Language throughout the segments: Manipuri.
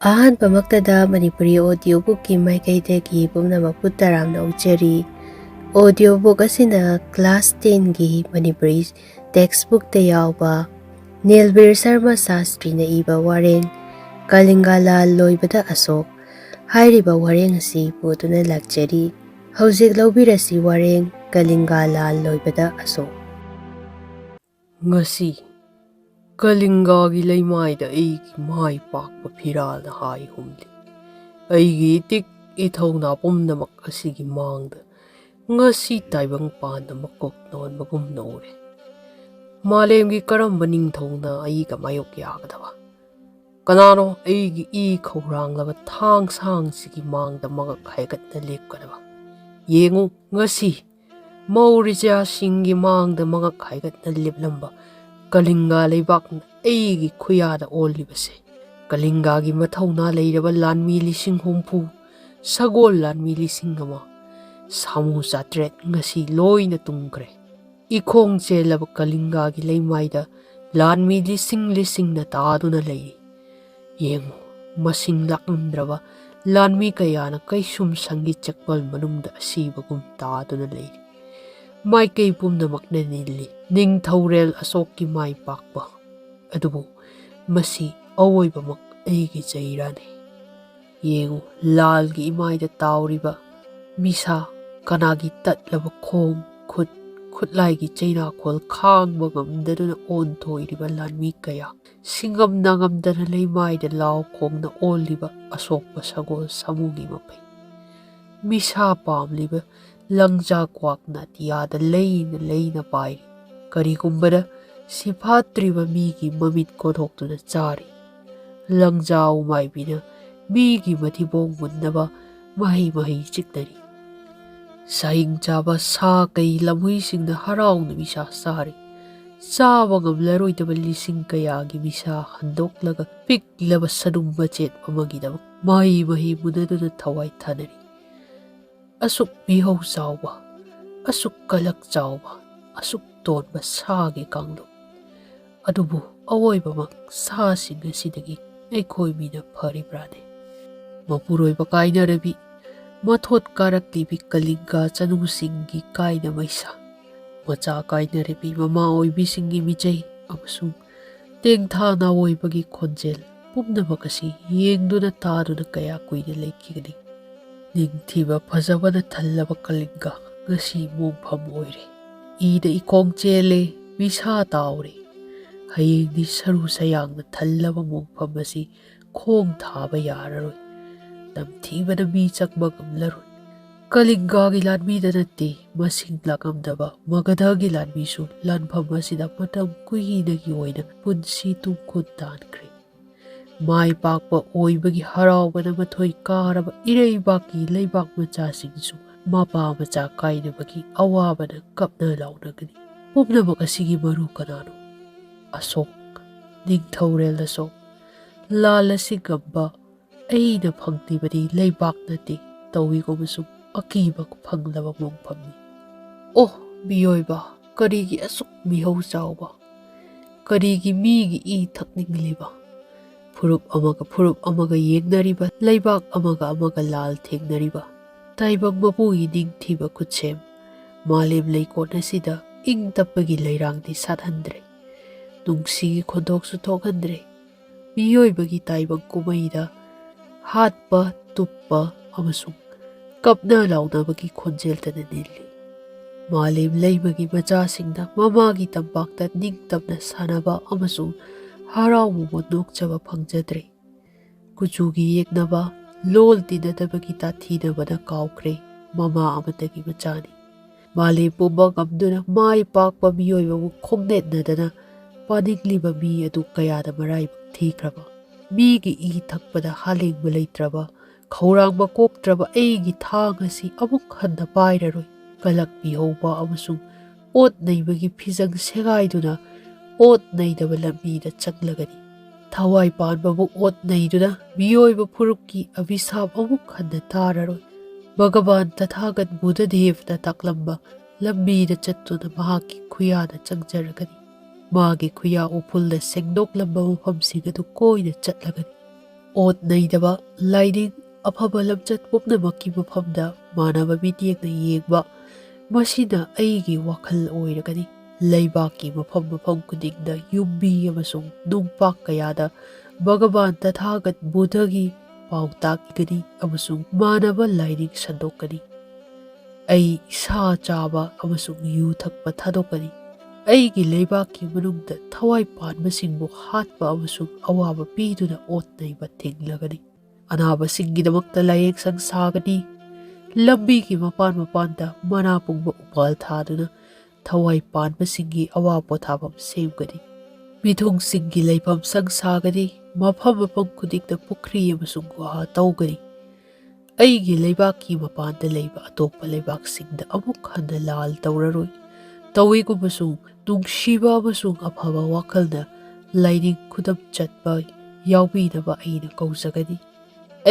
ꯑꯍꯥꯟꯕꯃꯛꯇꯗ Manipuri Audio Book ki maikaidagi pumnamak putaramna uchari. Audio Book asina Class 10 gi Manipuri textbook te yauba Nilbir Sharma Shastri na iba wareng Kalingga Lan Loibada Ashok hairiba wareng asi putuna lakchari. Hauzik laubirasi wareng Kalingga Lan Loibada Ashok. Ngasi Kalingga gi leimaida eigi mai pakpa phiralna hai humli. Eigi tik ithongna pumnamak asigi mangda ngasi taibang panda makok non magum nore. Malemgi karamba ningthongna aiga mayok yagadaba. Kanano eigi khawranglaba thang sang sigi mangda magak haigatna lepkadaba. Yengu ngasi Maurija singi mangda magak haigatna leplamba Kalingga leibakna eigi khuyada olibase. Kalingga gi mathawna leiraba lanmi lising humpu sagol lanmi lising ama samu satret ngasi loina tungkre. Ikhong chelaba Kalingga gi leimaida lanmi lising na taaduna leiri. Yengu masing lakndraba lanmi kayana kaisum sangi chakpal manumda asibagum taaduna leiri. Mai kay pumnamak na nili ningthawrel Ashok ki mai pakpa adubu masi awoibamak eigi jairani. Yengu lal gi imaida tauriba misa kanagi tatlaba khom khutlai gi chaina khol khangba ngamdaduna on thoiriba lanmi kaya singam nangamdana leimaida law khongna oliba Ashok pasagol samugi mapai. Misa pamliba langja kwakna tiyada leina pai karigumbada sipatriba migi mamit kodhoktuna chari. Langja umaibina migi mathibong munnaba mahi chiknari. Saing chaba sa kai lamhui singna harauna misa sari. Chaba ngamlaroidaba lising kayagi misa handoklaga piklaba sadumba chet amagidaba mahi munaduna thawai thanari. Asuk bihau chawba, asuk kalak chawba, asuk tonba sagi kanglo. Adubu awoibamak sa singa sidagi aikhoi mina pharibrane. Mapuroiba kaina rabi mathot karaklibi Kalingga chanu singi kaina maisa. Macha kaina rabi mama oibi singi mijay amasung tengthana oibagi khonjel pumnamak asi yengduna taaduna kaya kuina leikigani. Ningthiba phajabana thallaba Kalingga ngasi mongpham oire. Ida ikhong chele misa taure. Hayengdi saru sayangna thallaba mongpham asi khong thaba yararoi. Namthibana mi chakba ngamlaroi. Kalingga gi lanmida natte masing lakamdaba Magadha gi lanmisu lanpham asida matam kuhinagi oina punsi tungkhun tankre. Mai pakpa oibagi haraubana mathoi karaba ireibaki leibak macha singsu mapa macha kainabagi awabana kapna launagani. Pumnamak asigi maru kanano Ashok ningthawrel Ashok lalasi gamba aina phangtibadi leibak nate tawigobasum akiba phanglaba mongphamni. Oh miyoiba karigi asuk mihau chawba karigi migi thakningliba. Furup amaga yengnariba leibak amaga lal thengnariba. Taibang mapugi ningthiba kutsem malem leikon asida ing tappagi leirangdi sathandre. Nungsigi khondoksu thokhandre. Miyoibagi taibang kumaida hatpa tuppa amasung kapna launabagi khonjeltana nilli. Malem leimagi machasingna mamagi tampakta ningtapna sanaba amasung harau mumodok chaba phangjadre. Kuchugi yeknaba lol tinadabagi tathinabana kaukre mama amatagi machani. Malem pumba ngamduna mai pakpa miyoibabu khongnetnadana panigliba mi adu kayada maraibak thikraba. Migi thakpada halengba leitraba khawrangba koktraba eigi thang asi amuk handa pairaroi. Kalak bihauba amasung ot naibagi phijang segaiduna ot naidaba lambida chaklagani. Thawai panbabu ot naiduna miyoiba phurupki abhisap amuk handa tararoi. Bhagavan Tathagat Buddhadevna taklamba lambida chattuna mahaki khuyana changjaragani. Magi khuya upulda sengdoklamba mafamsing adu koina chatlagani. ꯑꯣꯠ ꯅꯩꯗꯕ ꯂꯥꯏꯅꯤꯡ ꯑꯐꯕ ꯂꯝꯆꯠ ꯄꯨꯝꯅꯃꯛꯀꯤ ꯃꯐꯝꯗ ꯃꯥꯟꯅꯕ ꯃꯤꯠꯌꯦꯡꯅ ꯌꯦꯡꯕ, ꯃꯁꯤꯅ ꯑꯩꯒꯤ ꯋꯥꯈꯜ ꯑꯣꯏꯔꯒꯅꯤ꯫ ꯂꯩꯕꯥꯛꯀꯤ ꯃꯐꯝ ꯃꯐꯝ ꯈꯨꯗꯤꯡꯗ ꯌꯨꯝꯕꯤ ꯑꯃꯁꯨꯡ ꯅꯨꯡꯄꯥꯛ ꯀꯌꯥꯗ ꯚꯒꯕꯥꯟ ꯇꯊꯥꯒꯠ ꯕꯨꯙꯒꯤ ꯄꯥꯎꯇꯥꯛ ꯏꯒꯅꯤ ꯑꯃꯁꯨꯡ ꯃꯥꯟꯅꯕ ꯂꯥꯏꯅꯤꯡ ꯁꯟꯗꯣꯛꯀꯅꯤ꯫ ꯑꯩ ꯁꯥ ꯆꯥꯕ ꯑꯃꯁꯨꯡ ꯌꯨ ꯊꯛꯄ ꯊꯥꯗꯣꯛꯀꯅꯤ꯫ ꯑꯩꯒꯤ ꯂꯩꯕꯥꯛꯀꯤ ꯃꯅꯨꯡꯗ ꯊꯋꯥꯏ ꯄꯥꯟꯕꯁꯤꯡꯕꯨ ꯍꯥꯠꯄ ꯑꯃꯁꯨꯡ ꯑꯋꯥꯕ ꯄꯤꯗꯨꯅ ꯑꯣꯠ ꯅꯩꯕ ꯊꯤꯡꯂꯒꯅꯤ꯫ ꯑꯅꯥꯕꯁꯤꯡꯒꯤꯗꯃꯛꯇ ꯂꯥꯏꯌꯦꯡꯁꯪ ꯁꯥꯒꯅꯤ꯫ ꯂꯝꯕꯤꯒꯤ ꯃꯄꯥꯟ ꯃꯄꯥꯟꯗ ꯃꯅꯥ ꯄꯨꯡꯕ ꯎꯄꯥꯜ ꯊꯥꯗꯨꯅ ꯊꯋꯥꯏ ꯄꯥꯟꯕꯁꯤꯡꯒꯤ ꯑꯋꯥ ꯄꯣꯊꯥꯐꯝ ꯁꯦꯝꯒꯅꯤ꯫ ꯃꯤꯊꯨꯡꯁꯤꯡꯒꯤ ꯂꯩꯐꯝ ꯁꯪ ꯁꯥꯒꯅꯤ꯫ ꯃꯐꯝ ꯃꯐꯝ ꯈꯨꯗꯤꯡꯗ ꯄꯨꯈ꯭ꯔꯤ ꯑꯃꯁꯨꯡ ꯒꯨꯍꯥ ꯇꯧꯒꯅꯤ꯫ ꯑꯩꯒꯤ ꯂꯩꯕꯥꯛꯀꯤ ꯃꯄꯥꯟꯗ ꯂꯩꯕ ꯑꯇꯣꯞꯄ ꯂꯩꯕꯥꯛꯁꯤꯡꯗ ꯑꯃꯨꯛ ꯍꯟꯅ ꯂꯥꯜ ꯇꯧꯔꯔꯣꯏ꯫ ꯇꯧꯏꯒꯨꯝꯕꯁꯨꯡ ꯅꯨꯡꯁꯤꯕ ꯑꯃꯁꯨꯡ ꯑꯐꯕ ꯋꯥꯈꯜꯅ ꯂꯥꯏꯅꯤꯡ ꯈꯨꯗꯝ ꯆꯠꯄ ꯌꯥꯎꯕꯤꯅꯕ ꯑꯩꯅ ꯀꯧꯖꯒꯅꯤ꯫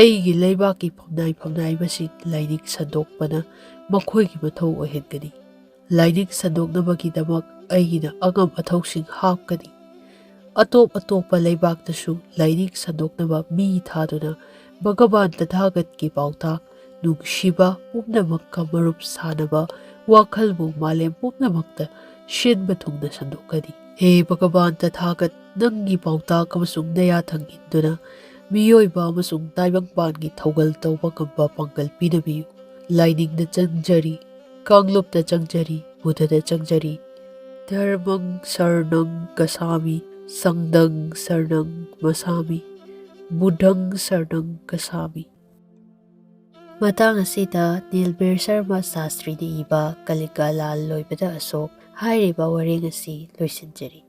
ꯑꯩꯒꯤ ꯂꯩꯕꯥꯛꯀꯤ ꯐꯝꯅꯥꯏ ꯐꯝꯅꯥꯏꯕꯁꯤꯡ ꯂꯥꯏꯅꯤꯡ ꯁꯟꯗꯣꯛꯄꯅ ꯃꯈꯣꯏꯒꯤ ꯃꯊꯧ ꯑꯣꯏꯍꯟꯒꯅꯤ꯫ ꯂꯥꯏꯅꯤꯡ ꯁꯟꯗꯣꯛꯅꯕꯒꯤꯗꯃꯛ ꯑꯩꯅ ꯑꯉꯝ ꯑꯊꯧꯁꯤꯡ ꯍꯥꯞꯀꯅꯤ꯫ ꯑꯇꯣꯞ ꯑꯇꯣꯞꯄ ꯂꯩꯕꯥꯛꯇꯁꯨ ꯂꯥꯏꯅꯤꯡ ꯁꯟꯗꯣꯛꯅꯕ ꯃꯤ ꯊꯥꯗꯨꯅ ꯚꯒꯕꯥꯟ ꯇꯊꯥꯒꯠꯀꯤ ꯄꯥꯎꯇꯥꯛ, ꯅꯨꯡꯁꯤꯕ ꯄꯨꯝꯅꯃꯛꯀ ꯃꯔꯨꯞ ꯁꯥꯅꯕ ꯋꯥꯈꯜꯕꯨ ꯃꯥꯂꯦꯝ ꯄꯨꯝꯅꯃꯛꯇ ꯁꯤꯟꯕ ꯊꯨꯡꯅ ꯁꯟꯗꯣꯛꯀꯅꯤ꯫ ꯍꯦ ꯚꯒꯕꯥꯟ ꯇꯊꯥꯒꯠ, ꯅꯪꯒꯤ ꯄꯥꯎꯇꯥꯛ ꯑꯃꯁꯨꯡ ꯅꯌꯥꯊꯪ ꯏꯟꯗꯨꯅ ꯃꯤꯑꯣꯏꯕ ꯑꯃꯁꯨꯡ ꯇꯥꯏꯕꯪꯄꯥꯟꯒꯤ ꯊꯧꯒꯜ ꯇꯧꯕ ꯉꯝꯕ ꯄꯥꯡꯒꯜ ꯄꯤꯅꯕꯤꯌꯨ꯫ ꯂꯥꯏꯅꯤꯡꯗ ꯆꯪꯖꯔꯤ, ꯀꯥꯡꯂꯨꯞꯇ ꯆꯪꯖꯔꯤ, ꯕꯨꯙꯗ ꯆꯪꯖꯔꯤ꯫ ꯙꯔꯃꯪ ꯁꯔꯅꯪ ꯒꯁꯥꯃꯤ, ꯁꯪꯘꯪ ꯁꯔꯅꯪ ꯃꯁꯥꯃꯤ, ꯕꯨද්ධꯪ ꯁꯔꯅꯪ ꯒꯁꯥꯃꯤ꯫ ꯃꯇꯥꯡ ꯑꯁꯤꯗ ꯅꯤꯜꯕꯤꯔ ꯁꯔꯃ ꯁꯥꯁꯇ꯭ꯔꯤꯅ ꯏꯕ ꯀꯂꯤꯡꯒ ꯂꯥꯟ ꯂꯣꯏꯕꯗ ꯑꯁꯣꯛ ꯍꯥꯏꯔꯤꯕ ꯋꯥꯔꯦꯡ ꯑꯁꯤ ꯂꯣꯏꯁꯤꯟꯖꯔꯤ꯫